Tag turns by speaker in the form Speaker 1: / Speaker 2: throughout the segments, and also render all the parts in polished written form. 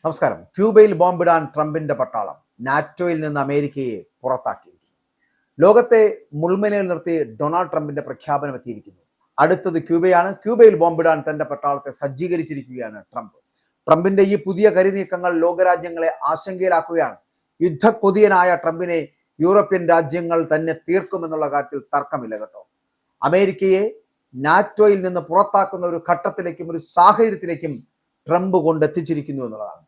Speaker 1: നമസ്കാരം. ക്യൂബയിൽ ബോംബിടാൻ ട്രംപിന്റെ പട്ടാളം നാറ്റോയിൽ നിന്ന് അമേരിക്കയെ പുറത്താക്കിയിരിക്കുന്നു. ലോകത്തെ മുൾമുനയിൽ നിർത്തി ഡൊണാൾഡ് ട്രംപിന്റെ പ്രഖ്യാപനം എത്തിയിരിക്കുന്നു. അടുത്തത് ക്യൂബയാണ്. ക്യൂബയിൽ ബോംബിടാൻ തന്റെ പട്ടാളത്തെ സജ്ജീകരിച്ചിരിക്കുകയാണ് ട്രംപ്. ട്രംപിന്റെ ഈ പുതിയ കരുനീക്കങ്ങൾ ലോകരാജ്യങ്ങളെ ആശങ്കയിലാക്കുകയാണ്. യുദ്ധക്കൊതിയനായ ട്രംപിനെ യൂറോപ്യൻ രാജ്യങ്ങൾ തന്നെ തീർക്കുമെന്നുള്ള കാര്യത്തിൽ തർക്കമില്ല കേട്ടോ. അമേരിക്കയെ നാറ്റോയിൽ നിന്ന് പുറത്താക്കുന്ന ഒരു ഘട്ടത്തിലേക്കും ഒരു സാഹചര്യത്തിലേക്കും ട്രംപ് കൊണ്ടെത്തിച്ചിരിക്കുന്നു എന്നുള്ളതാണ്.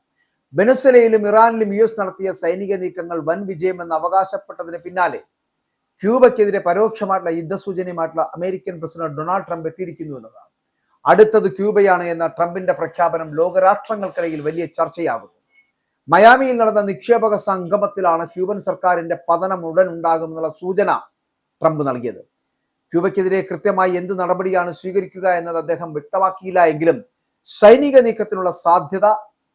Speaker 1: വെനസ്വേലയിലും ഇറാനിലും US നടത്തിയ സൈനിക നീക്കങ്ങൾ വൻ വിജയമെന്ന് അവകാശപ്പെട്ടതിന് പിന്നാലെ ക്യൂബയ്ക്കെതിരെ പരോക്ഷമായിട്ടുള്ള യുദ്ധസൂചനയുമായിട്ടുള്ള അമേരിക്കൻ പ്രസിഡന്റ് ഡൊണാൾഡ് ട്രംപ് എത്തിയിരിക്കുന്നു എന്നതാണ്. അടുത്തത് ക്യൂബയാണ് എന്ന ട്രംപിന്റെ പ്രഖ്യാപനം ലോകരാഷ്ട്രങ്ങൾക്കിടയിൽ വലിയ ചർച്ചയാകുന്നു. മയാമിയിൽ നടന്ന നിക്ഷേപക സംഗമത്തിലാണ് ക്യൂബൻ സർക്കാരിന്റെ പതനം ഉടൻ ഉണ്ടാകുമെന്നുള്ള സൂചന ട്രംപ് നൽകിയത്. ക്യൂബയ്ക്കെതിരെ കൃത്യമായി എന്ത് നടപടിയാണ് സ്വീകരിക്കുക എന്നത് അദ്ദേഹം വ്യക്തമാക്കിയില്ല എങ്കിലും സൈനിക നീക്കത്തിനുള്ള സാധ്യത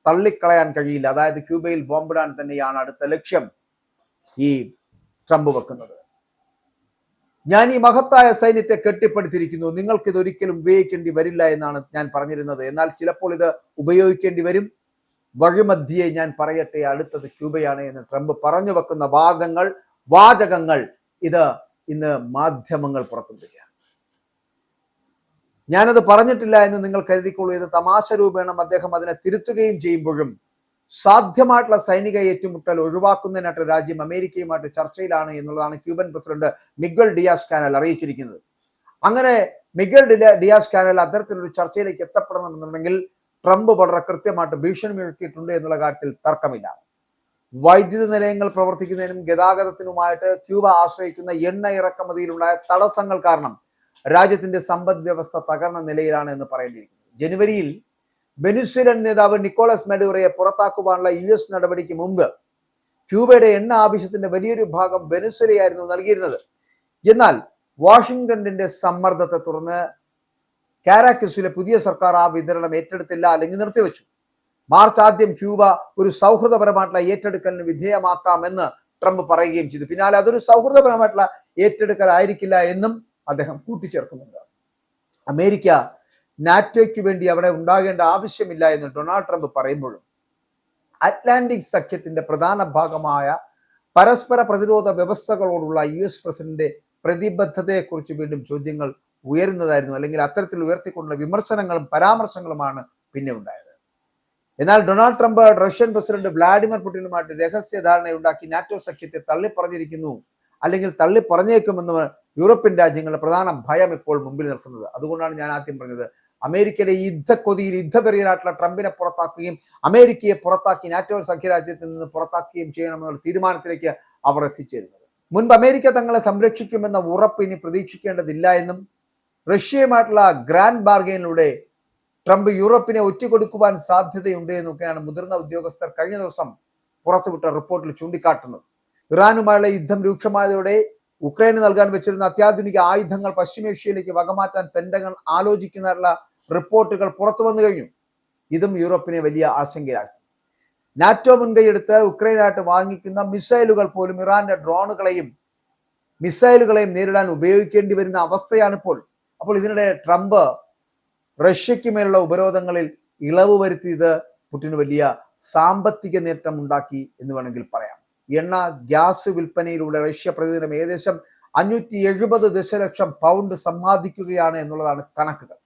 Speaker 1: തള്ളിക്കളയാൻ കഴിയില്ല. അതായത് ക്യൂബയിൽ ബോംബിടാൻ തന്നെയാണ് അടുത്ത ലക്ഷ്യം ഈ ട്രംപ് വെക്കുന്നത്. ഞാൻ ഈ മഹത്തായ സൈന്യത്തെ കെട്ടിപ്പടുത്തിരിക്കുന്നു, നിങ്ങൾക്ക് ഇത് ഒരിക്കലും ഉപയോഗിക്കേണ്ടി വരില്ല എന്നാണ് ഞാൻ പറഞ്ഞിരുന്നത്. എന്നാൽ ചിലപ്പോൾ ഇത് ഉപയോഗിക്കേണ്ടി വരും. വഴിമധ്യേ ഞാൻ പറയട്ടെ, അടുത്തത് ക്യൂബയാണ് എന്ന് ട്രംപ് പറഞ്ഞു വെക്കുന്ന വാചകങ്ങൾ ഇത് ഇന്ന് മാധ്യമങ്ങൾ പുറത്തുവിടുകയാണ്. ഞാനത് പറഞ്ഞിട്ടില്ല എന്ന് നിങ്ങൾ കരുതിക്കൊള്ളൂ. ഇത് തമാശ രൂപേണം അദ്ദേഹം അതിനെ തിരുത്തുകയും ചെയ്യുമ്പോഴും സാധ്യമായിട്ടുള്ള സൈനിക ഏറ്റുമുട്ടൽ ഒഴിവാക്കുന്നതിനായിട്ട് രാജ്യം അമേരിക്കയുമായിട്ട് ചർച്ചയിലാണ് എന്നുള്ളതാണ് ക്യൂബൻ പ്രസിഡന്റ് മിഗ്വൽ ഡിയാസ് കാനൽ അറിയിച്ചിരിക്കുന്നത്. അങ്ങനെ മിഗ്വൽ ഡിയാസ് കാനൽ അത്തരത്തിലൊരു ചർച്ചയിലേക്ക് എത്തപ്പെടണമെന്നുണ്ടെങ്കിൽ ട്രംപ് വളരെ കൃത്യമായിട്ട് ഭീഷണി മുഴക്കിയിട്ടുണ്ട് എന്നുള്ള കാര്യത്തിൽ തർക്കമില്ല. വൈദ്യുത നിലയങ്ങൾ പ്രവർത്തിക്കുന്നതിനും ഗതാഗതത്തിനുമായിട്ട് ക്യൂബ ആശ്രയിക്കുന്ന എണ്ണ ഇറക്കുമതിയിലുണ്ടായ തടസ്സങ്ങൾ കാരണം രാജ്യത്തിന്റെ സമ്പദ് വ്യവസ്ഥ തകർന്ന നിലയിലാണ് എന്ന് പറയേണ്ടിയിരിക്കുന്നു. ജനുവരിയിൽ വെനിസ്വേലൻ നേതാവ് നിക്കോളസ് മഡൂറോയെ പുറത്താക്കുവാനുള്ള US നടപടിക്ക് മുമ്പ് ക്യൂബയുടെ എണ്ണ ആവശ്യത്തിന്റെ വലിയൊരു ഭാഗം വെനിസ്വേലയായിരുന്നു നൽകിയിരുന്നത്. എന്നാൽ വാഷിംഗ്ടണിന്റെ സമ്മർദ്ദത്തെ തുടർന്ന് കാരാക്കസിലെ പുതിയ സർക്കാർ ആ വിതരണം ഏറ്റെടുത്തില്ല, അല്ലെങ്കിൽ നിർത്തിവെച്ചു. മാർച്ച് ആദ്യം ക്യൂബ ഒരു സൗഹൃദപരമായിട്ടുള്ള ഏറ്റെടുക്കലിന് വിധേയമാക്കാമെന്ന് ട്രംപ് പറയുകയും ചെയ്തു. പിന്നാലെ അതൊരു സൗഹൃദപരമായിട്ടുള്ള ഏറ്റെടുക്കൽ ആയിരിക്കില്ല എന്നും അദ്ദേഹം കൂട്ടിച്ചേർക്കുന്നുണ്ട്. അമേരിക്ക നാറ്റോയ്ക്ക് വേണ്ടി അവിടെ ഉണ്ടാകേണ്ട ആവശ്യമില്ല എന്ന് ഡൊണാൾഡ് ട്രംപ് പറയുമ്പോഴും അറ്റ്ലാന്റിക് സഖ്യത്തിന്റെ പ്രധാന ഭാഗമായ പരസ്പര പ്രതിരോധ വ്യവസ്ഥകളോടുള്ള US പ്രസിഡന്റിന്റെ പ്രതിബദ്ധതയെക്കുറിച്ച് വീണ്ടും ചോദ്യങ്ങൾ ഉയരുന്നതായിരുന്നു. അല്ലെങ്കിൽ അത്തരത്തിൽ ഉയർത്തിക്കൊണ്ടുള്ള വിമർശനങ്ങളും പരാമർശങ്ങളുമാണ് പിന്നെ ഉണ്ടായത്. എന്നാൽ Donald Trump Russian president Vladimir പുടിനുമായിട്ട് രഹസ്യധാരണയുണ്ടാക്കി നാറ്റോ സഖ്യത്തെ തള്ളിപ്പറഞ്ഞിരിക്കുന്നു, അല്ലെങ്കിൽ തള്ളിപ്പറഞ്ഞേക്കുമെന്ന് യൂറോപ്യൻ രാജ്യങ്ങളുടെ പ്രധാന ഭയം ഇപ്പോൾ മുമ്പിൽ നിൽക്കുന്നത്. അതുകൊണ്ടാണ് ഞാൻ ആദ്യം പറഞ്ഞത്, അമേരിക്കയുടെ യുദ്ധക്കൊതിയിൽ യുദ്ധപെരിയനായിട്ടുള്ള ട്രംപിനെ പുറത്താക്കുകയും അമേരിക്കയെ പുറത്താക്കി നാറ്റോ സഖ്യരാജ്യത്തിൽ നിന്ന് പുറത്താക്കുകയും ചെയ്യണമെന്നുള്ള തീരുമാനത്തിലേക്ക് അവർ എത്തിച്ചേരുന്നത്. മുൻപ് അമേരിക്ക തങ്ങളെ സംരക്ഷിക്കുമെന്ന ഉറപ്പ് ഇനി പ്രതീക്ഷിക്കേണ്ടതില്ല എന്നും റഷ്യയുമായിട്ടുള്ള ഗ്രാൻഡ് ബാർഗെയിനിലൂടെ ട്രംപ് യൂറോപ്പിനെ ഒറ്റുകൊടുക്കുവാൻ സാധ്യതയുണ്ട് എന്നൊക്കെയാണ് മുതിർന്ന ഉദ്യോഗസ്ഥർ കഴിഞ്ഞ ദിവസം പുറത്തുവിട്ട റിപ്പോർട്ടിൽ ചൂണ്ടിക്കാട്ടുന്നത്. ഇറാനുമായുള്ള യുദ്ധം രൂക്ഷമായതോടെ ഉക്രൈന് നൽകാൻ വെച്ചിരുന്ന അത്യാധുനിക ആയുധങ്ങൾ പശ്ചിമേഷ്യയിലേക്ക് വകമാറ്റാൻ പെന്റഗൺ ആലോചിക്കുന്ന റിപ്പോർട്ടുകൾ പുറത്തു വന്നു കഴിഞ്ഞു. ഇതും യൂറോപ്പിനെ വലിയ ആശങ്കയിലാക്കി. നാറ്റോ മുൻകൈയെടുത്ത് ഉക്രൈനായിട്ട് വാങ്ങിക്കുന്ന മിസൈലുകൾ പോലും ഇറാന്റെ ഡ്രോണുകളെയും മിസൈലുകളെയും നേരിടാൻ ഉപയോഗിക്കേണ്ടി വരുന്ന അവസ്ഥയാണിപ്പോൾ. അപ്പോൾ ഇതിനിടെ ട്രംപ് റഷ്യയ്ക്ക് മേലുള്ള ഉപരോധങ്ങളിൽ ഇളവ് വരുത്തിയത് പുടിന് വലിയ സാമ്പത്തിക നേട്ടം ഉണ്ടാക്കി എന്ന് വേണമെങ്കിൽ പറയാം. എണ്ണ ഗ്യാസ് വിൽപ്പനയിലൂടെ റഷ്യ പ്രതിദിനം ഏകദേശം 570 ദശലക്ഷം പൗണ്ട് സമ്പാദിക്കുകയാണ് എന്നുള്ളതാണ് കണക്കുകൾ.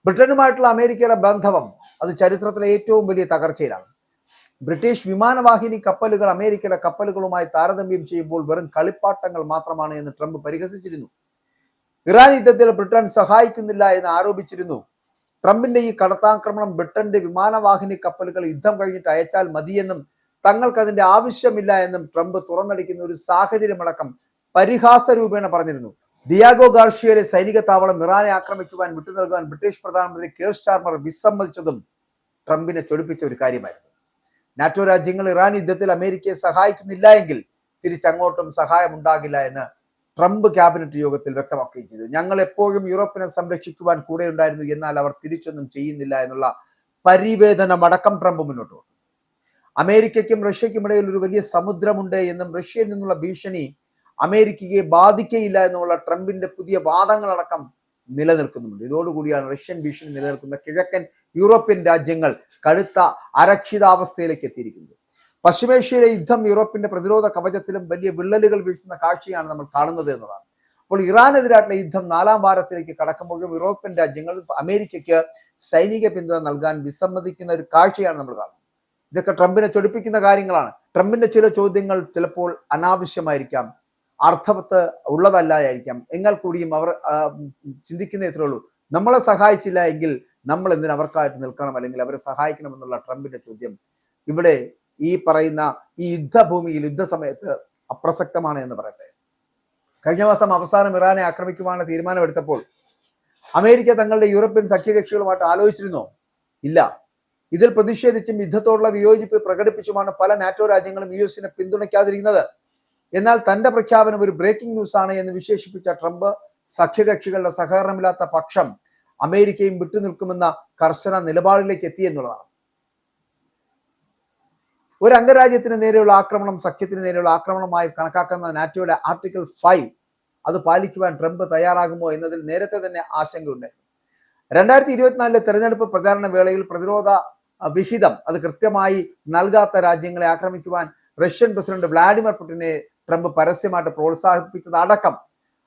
Speaker 1: ബ്രിട്ടനുമായിട്ടുള്ള അമേരിക്കയുടെ ബന്ധം അത് ചരിത്രത്തിലെ ഏറ്റവും വലിയ തകർച്ചയിലാണ്. ബ്രിട്ടീഷ് വിമാനവാഹിനി കപ്പലുകൾ അമേരിക്കയുടെ കപ്പലുകളുമായി താരതമ്യം ചെയ്യുമ്പോൾ വെറും കളിപ്പാട്ടങ്ങൾ മാത്രമാണ് എന്ന് ട്രംപ് പരിഹസിച്ചിരുന്നു. ഇറാൻ യുദ്ധത്തിൽ ബ്രിട്ടൻ സഹായിക്കുന്നില്ല എന്ന് ആരോപിച്ചിരുന്നു. ട്രംപിന്റെ ഈ കടത്താക്രമണം ബ്രിട്ടന്റെ വിമാനവാഹിനി കപ്പലുകൾ യുദ്ധം കഴിഞ്ഞിട്ട് അയച്ചാൽ മതിയെന്നും തങ്ങൾക്ക് അതിന്റെ ആവശ്യമില്ല എന്നും ട്രംപ് തുറന്നടിക്കുന്ന ഒരു സാഹചര്യമടക്കം പരിഹാസ രൂപേണ പറഞ്ഞിരുന്നു. ദിയാഗോ ഗാർഷ്യയിലെ സൈനിക താവളം ഇറാനെ ആക്രമിക്കുവാൻ വിട്ടു നൽകുവാൻ ബ്രിട്ടീഷ് പ്രധാനമന്ത്രി കെയർ സ്റ്റാർമർ വിസമ്മതിച്ചതും ട്രംപിനെ ചൊടിപ്പിച്ച ഒരു കാര്യമായിരുന്നു. നാറ്റോ രാജ്യങ്ങൾ ഇറാൻ യുദ്ധത്തിൽ അമേരിക്കയെ സഹായിക്കുന്നില്ല എങ്കിൽ തിരിച്ചങ്ങോട്ടും സഹായം ഉണ്ടാകില്ല എന്ന് ട്രംപ് ക്യാബിനറ്റ് യോഗത്തിൽ വ്യക്തമാക്കുകയും ചെയ്തു. ഞങ്ങൾ എപ്പോഴും യൂറോപ്പിനെ സംരക്ഷിക്കുവാൻ കൂടെ ഉണ്ടായിരുന്നു, എന്നാൽ അവർ തിരിച്ചൊന്നും ചെയ്യുന്നില്ല എന്നുള്ള പരിവേദനമടക്കം ട്രംപ് മുന്നോട്ട് വന്നു. അമേരിക്കയ്ക്കും റഷ്യയ്ക്കും ഇടയിൽ ഒരു വലിയ സമുദ്രമുണ്ട് എന്നും റഷ്യയിൽ നിന്നുള്ള ഭീഷണി അമേരിക്കയെ ബാധിക്കയില്ല എന്നുള്ള ട്രംപിന്റെ പുതിയ വാദങ്ങളടക്കം നിലനിൽക്കുന്നുണ്ട്. ഇതോടുകൂടിയാണ് റഷ്യൻ ഭീഷണി നിലനിൽക്കുന്ന കിഴക്കൻ യൂറോപ്യൻ രാജ്യങ്ങൾ കടുത്ത അരക്ഷിതാവസ്ഥയിലേക്ക് എത്തിയിരിക്കുന്നത്. പശ്ചിമേഷ്യയിലെ യുദ്ധം യൂറോപ്പിന്റെ പ്രതിരോധ കവചത്തിലും വലിയ വിള്ളലുകൾ വീഴ്ത്തുന്ന കാഴ്ചയാണ് നമ്മൾ കാണുന്നത് എന്നതാണ്. അപ്പോൾ ഇറാനെതിരായിട്ടുള്ള യുദ്ധം 4ാം വാരത്തിലേക്ക് കടക്കുമ്പോഴും യൂറോപ്യൻ രാജ്യങ്ങൾ അമേരിക്കയ്ക്ക് സൈനിക പിന്തുണ നൽകാൻ വിസമ്മതിക്കുന്ന ഒരു കാഴ്ചയാണ് നമ്മൾ കാണുന്നത്. ഇതൊക്കെ ട്രംപിനെ ചൊടിപ്പിക്കുന്ന കാര്യങ്ങളാണ്. ട്രംപിന്റെ ചില ചോദ്യങ്ങൾ ചിലപ്പോൾ അനാവശ്യമായിരിക്കാം, അർത്ഥവത്ത് ഉള്ളതല്ലായിരിക്കാം. എന്നാൽ കൂടിയും അവർ ചിന്തിക്കുന്ന ഇത്രേ ഉള്ളൂ, നമ്മളെ സഹായിച്ചില്ല എങ്കിൽ നമ്മൾ എന്തിന് അവർക്കായിട്ട് നിൽക്കണം, അല്ലെങ്കിൽ അവരെ സഹായിക്കണം എന്നുള്ള ട്രംപിന്റെ ചോദ്യം ഇവിടെ ഈ പറയുന്ന ഈ യുദ്ധഭൂമിയിൽ യുദ്ധസമയത്ത് അപ്രസക്തമാണ് എന്ന് പറയട്ടെ. കഴിഞ്ഞ മാസം അവസാനം ഇറാനെ ആക്രമിക്കുവാനുള്ള തീരുമാനമെടുത്തപ്പോൾ അമേരിക്ക തങ്ങളുടെ യൂറോപ്യൻ സഖ്യകക്ഷികളുമായിട്ട് ആലോചിച്ചിരുന്നോ? ഇല്ല. ഇതിൽ പ്രതിഷേധിച്ചും യുദ്ധത്തോടുള്ള വിയോജിപ്പ് പ്രകടിപ്പിച്ചുമാണ് പല നാറ്റോ രാജ്യങ്ങളും US-നെ പിന്തുണയ്ക്കാതിരിക്കുന്നത്. എന്നാൽ തന്റെ പ്രഖ്യാപനം ഒരു ബ്രേക്കിംഗ് ന്യൂസ് ആണ് എന്ന് വിശേഷിപ്പിച്ച ട്രംപ് സഖ്യകക്ഷികളുടെ സഹകരണമില്ലാത്ത പക്ഷം അമേരിക്കയും വിട്ടുനിൽക്കുമെന്ന കർശന നിലപാടിലേക്ക് എത്തി എന്നുള്ളതാണ്. ഒരു അംഗരാജ്യത്തിന് നേരെയുള്ള ആക്രമണം സഖ്യത്തിന് നേരെയുള്ള ആക്രമണമായി കണക്കാക്കുന്ന നാറ്റോയുടെ ആർട്ടിക്കിൾ 5 അത് പാലിക്കുവാൻ ട്രംപ് തയ്യാറാകുമോ എന്നതിൽ നേരത്തെ തന്നെ ആശങ്കയുണ്ടായിരുന്നു. 2024 തെരഞ്ഞെടുപ്പ് പ്രചാരണ വേളയിൽ പ്രതിരോധ വിഹിതം അത് കൃത്യമായി നൽകാത്ത രാജ്യങ്ങളെ ആക്രമിക്കുവാൻ റഷ്യൻ പ്രസിഡന്റ് വ്ളാഡിമിർ പുടിനെ ട്രംപ് പരസ്യമായിട്ട് പ്രോത്സാഹിപ്പിച്ചതടക്കം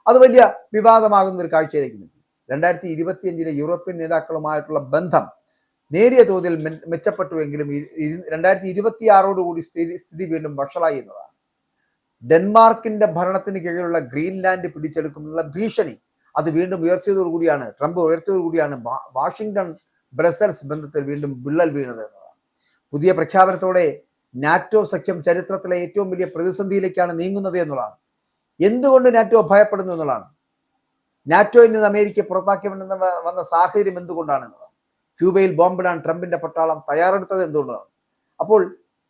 Speaker 1: അത് വലിയ വിവാദമാകുന്ന ഒരു കാഴ്ചയിലേക്ക് എത്തി. 2025 യൂറോപ്യൻ നേതാക്കളുമായിട്ടുള്ള ബന്ധം നേരിയ തോതിൽ മെച്ചപ്പെട്ടുവെങ്കിലും 2026 സ്ഥിതി വീണ്ടും വഷളായി എന്നതാണ്. ഡെൻമാർക്കിന്റെ ഭരണത്തിന് കീഴിലുള്ള ഗ്രീൻലാൻഡ് പിടിച്ചെടുക്കുമെന്നുള്ള ഭീഷണി അത് വീണ്ടും ട്രംപ് ഉയർത്തിയതോടുകൂടിയാണ് വാഷിംഗ്ടൺ ബ്രസൽസ് ബന്ധത്തിൽ വീണ്ടും വിള്ളൽ വീണത് എന്നതാണ്. പുതിയ പ്രഖ്യാപനത്തോടെ നാറ്റോ സഖ്യം ചരിത്രത്തിലെ ഏറ്റവും വലിയ പ്രതിസന്ധിയിലേക്കാണ് നീങ്ങുന്നത് എന്നുള്ളതാണ്. എന്തുകൊണ്ട് നാറ്റോ ഭയപ്പെടുന്നു എന്നുള്ളതാണ്. നാറ്റോയിൽ നിന്ന് അമേരിക്ക പുറത്താക്കിയവെന്ന് വന്ന സാഹചര്യം എന്തുകൊണ്ടാണ് എന്നതാണ്. ക്യൂബയിൽ ബോംബിടാൻ ട്രംപിന്റെ പട്ടാളം തയ്യാറെടുത്തത് എന്തുകൊണ്ടാണ്. അപ്പോൾ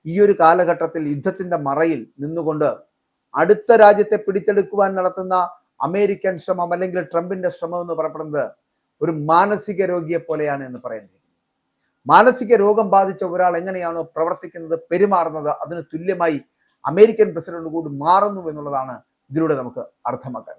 Speaker 1: ഈ ഒരു കാലഘട്ടത്തിൽ യുദ്ധത്തിന്റെ മറയിൽ നിന്നുകൊണ്ട് അടുത്ത രാജ്യത്തെ പിടിച്ചെടുക്കുവാൻ നടത്തുന്ന അമേരിക്കൻ ശ്രമം അല്ലെങ്കിൽ ട്രംപിന്റെ ശ്രമം എന്ന് പറയപ്പെടുന്നത് ഒരു മാനസിക രോഗിയെ പോലെയാണ് എന്ന് പറയേണ്ടി. മാനസിക രോഗം ബാധിച്ച ഒരാൾ എങ്ങനെയാണോ പ്രവർത്തിക്കുന്നത്, പെരുമാറുന്നത്, അതിന് തുല്യമായി അമേരിക്കൻ പ്രസിഡന്റ് കൂടി മാറുന്നു എന്നുള്ളതാണ് ഇതിലൂടെ നമുക്ക് അർത്ഥമാക്കാൻ.